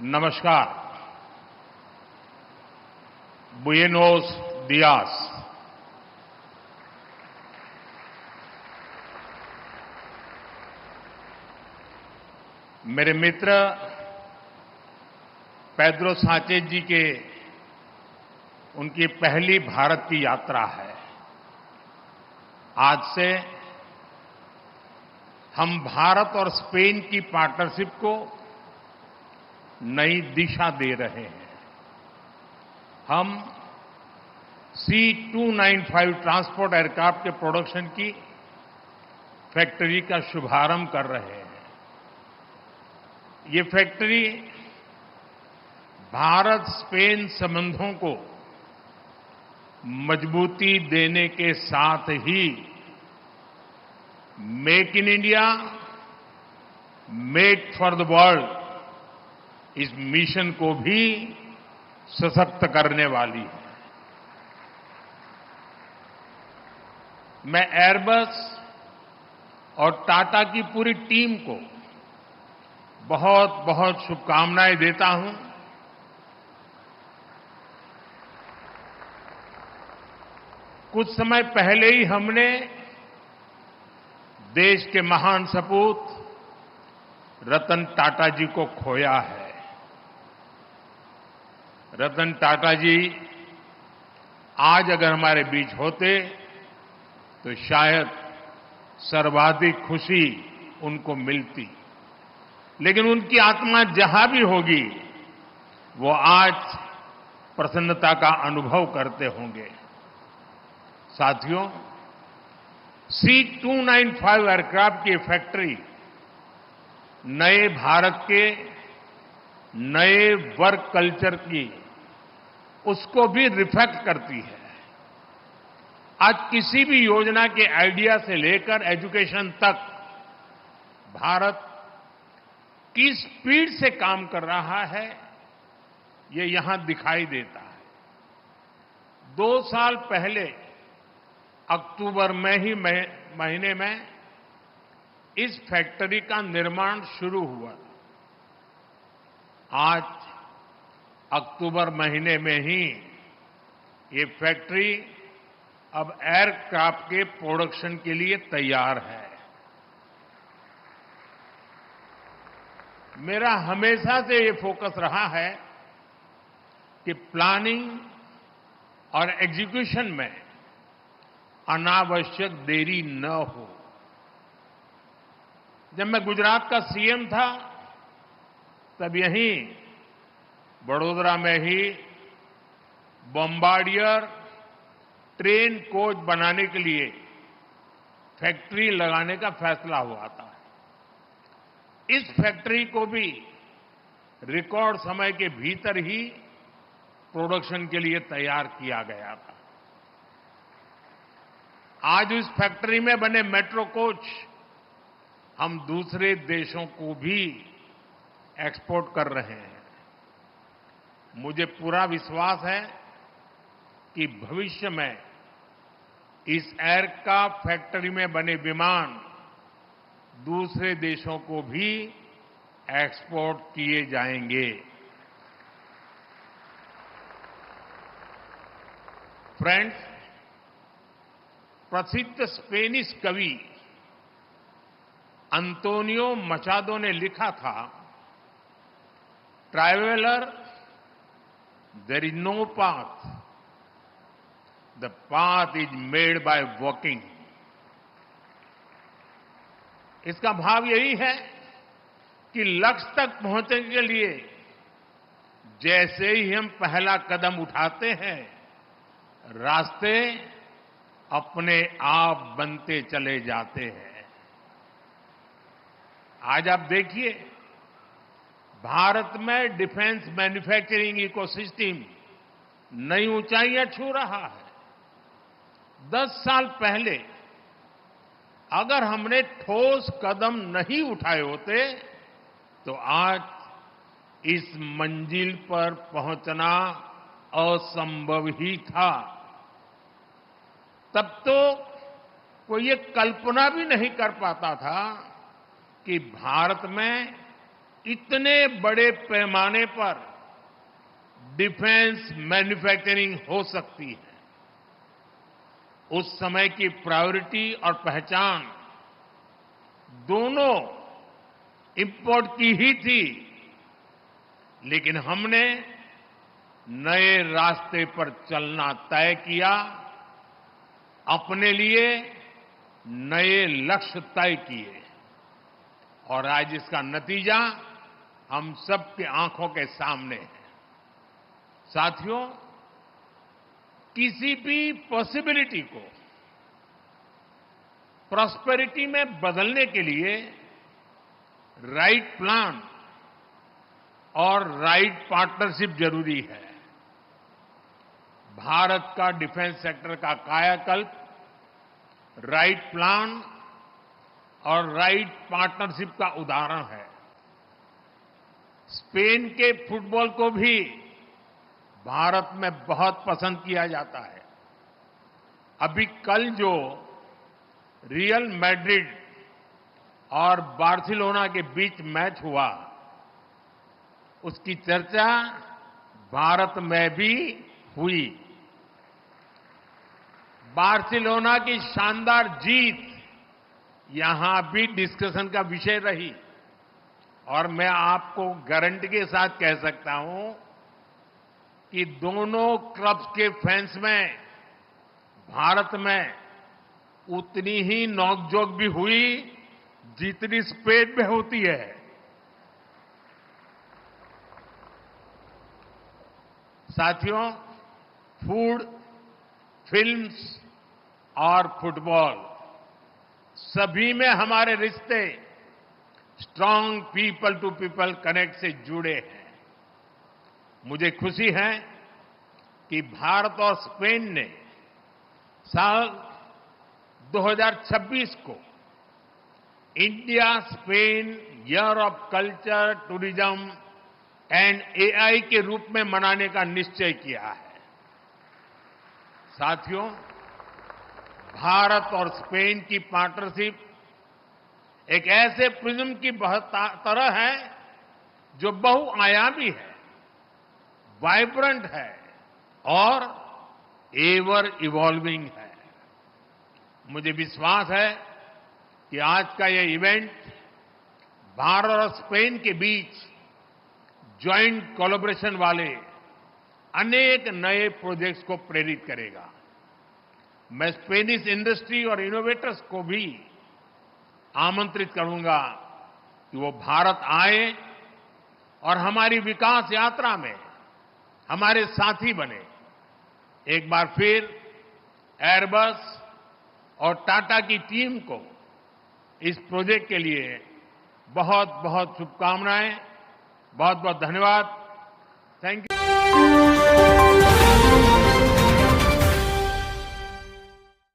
नमस्कार। बुएनोस दियास। मेरे मित्र Pedro Sanchez जी के उनकी पहली भारत की यात्रा है। आज से हम भारत और स्पेन की पार्टनरशिप को नई दिशा दे रहे हैं। हम C295 ट्रांसपोर्ट एयरक्राफ्ट के प्रोडक्शन की फैक्ट्री का शुभारंभ कर रहे हैं। ये फैक्ट्री भारत स्पेन संबंधों को मजबूती देने के साथ ही make in India, make for the world इस मिशन को भी सशक्त करने वाली है। मैं एयरबस और टाटा की पूरी टीम को बहुत बहुत शुभकामनाएं देता हूं। कुछ समय पहले ही हमने देश के महान सपूत रतन टाटा जी को खोया है। रतन टाटा जी आज अगर हमारे बीच होते तो शायद सर्वाधिक खुशी उनको मिलती, लेकिन उनकी आत्मा जहां भी होगी वो आज प्रसन्नता का अनुभव करते होंगे। साथियों, C295 एयरक्राफ्ट की फैक्ट्री नए भारत के नए वर्क कल्चर की उसको भी रिफ्लेक्ट करती है। आज किसी भी योजना के आइडिया से लेकर एजुकेशन तक भारत किस स्पीड से काम कर रहा है ये यहां दिखाई देता है। 2 साल पहले अक्टूबर में ही महीने में इस फैक्ट्री का निर्माण शुरू हुआ। आज अक्टूबर महीने में ही ये फैक्ट्री अब एयरक्राफ्ट के प्रोडक्शन के लिए तैयार है। मेरा हमेशा से ये फोकस रहा है कि प्लानिंग और एग्जीक्यूशन में अनावश्यक देरी न हो। जब मैं गुजरात का सीएम था तब यहीं बड़ोदरा में ही बॉम्बार्डियर ट्रेन कोच बनाने के लिए फैक्ट्री लगाने का फैसला हुआ था। इस फैक्ट्री को भी रिकॉर्ड समय के भीतर ही प्रोडक्शन के लिए तैयार किया गया था। आज इस फैक्ट्री में बने मेट्रो कोच हम दूसरे देशों को भी एक्सपोर्ट कर रहे हैं। मुझे पूरा विश्वास है कि भविष्य में इस एयरक्राफ्ट फैक्ट्री में बने विमान दूसरे देशों को भी एक्सपोर्ट किए जाएंगे। फ्रेंड्स, प्रसिद्ध स्पेनिश कवि अंतोनियो मचादो ने लिखा था, traveller there is no path, the path is made by walking. इसका भाव यही है कि लक्ष्य तक पहुंचने के लिए जैसे ही हम पहला कदम उठाते हैं रास्ते अपने आप बनते चले जाते हैं। आज आप देखिए, भारत में डिफेंस मैन्युफैक्चरिंग इकोसिस्टम नई ऊंचाइयां छू रहा है। 10 साल पहले अगर हमने ठोस कदम नहीं उठाए होते तो आज इस मंजिल पर पहुंचना असंभव ही था। तब तो कोई ये कल्पना भी नहीं कर पाता था कि भारत में इतने बड़े पैमाने पर डिफेंस मैन्युफैक्चरिंग हो सकती है, उस समय की प्रायोरिटी और पहचान दोनों इंपोर्ट की ही थी। लेकिन हमने नए रास्ते पर चलना तय किया, अपने लिए नए लक्ष्य तय किए और आज इसका नतीजा हम सबके आंखों के सामने है। साथियों, किसी भी पॉसिबिलिटी को प्रॉस्पेरिटी में बदलने के लिए राइट प्लान और राइट पार्टनरशिप जरूरी है। भारत का डिफेंस सेक्टर का कायाकल्प राइट प्लान और राइट पार्टनरशिप का उदाहरण है। स्पेन के फुटबॉल को भी भारत में बहुत पसंद किया जाता है। अभी कल जो रियल मैड्रिड और बार्सिलोना के बीच मैच हुआ, उसकी चर्चा भारत में भी हुई। बार्सिलोना की शानदार जीत यहां भी डिस्कशन का विषय रही और मैं आपको गारंटी के साथ कह सकता हूं कि दोनों क्लब्स के फैंस में भारत में उतनी ही नोकझोंक भी हुई जितनी स्पेन में होती है। साथियों, फूड, फिल्म्स और फुटबॉल सभी में हमारे रिश्ते strong people to people connect से जुड़े हैं। मुझे खुशी है कि भारत और स्पेन ने साल 2026 को India Spain year of culture, tourism and AI के रूप में मनाने का निश्चय किया है। साथियों, भारत और स्पेन की पार्टनरशिप एक ऐसे प्रिज्म की तरह है जो बहुआयामी है, वाइब्रेंट है और एवर इवॉल्विंग है। मुझे विश्वास है कि आज का यह इवेंट भारत और स्पेन के बीच ज्वाइंट कोलैबोरेशन वाले अनेक नए प्रोजेक्ट्स को प्रेरित करेगा। मैं स्पेनिश इंडस्ट्री और इनोवेटर्स को भी आमंत्रित करूंगा कि वो भारत आए और हमारी विकास यात्रा में हमारे साथी बने। एक बार फिर एयरबस और टाटा की टीम को इस प्रोजेक्ट के लिए बहुत बहुत शुभकामनाएं, बहुत बहुत धन्यवाद। Thank you.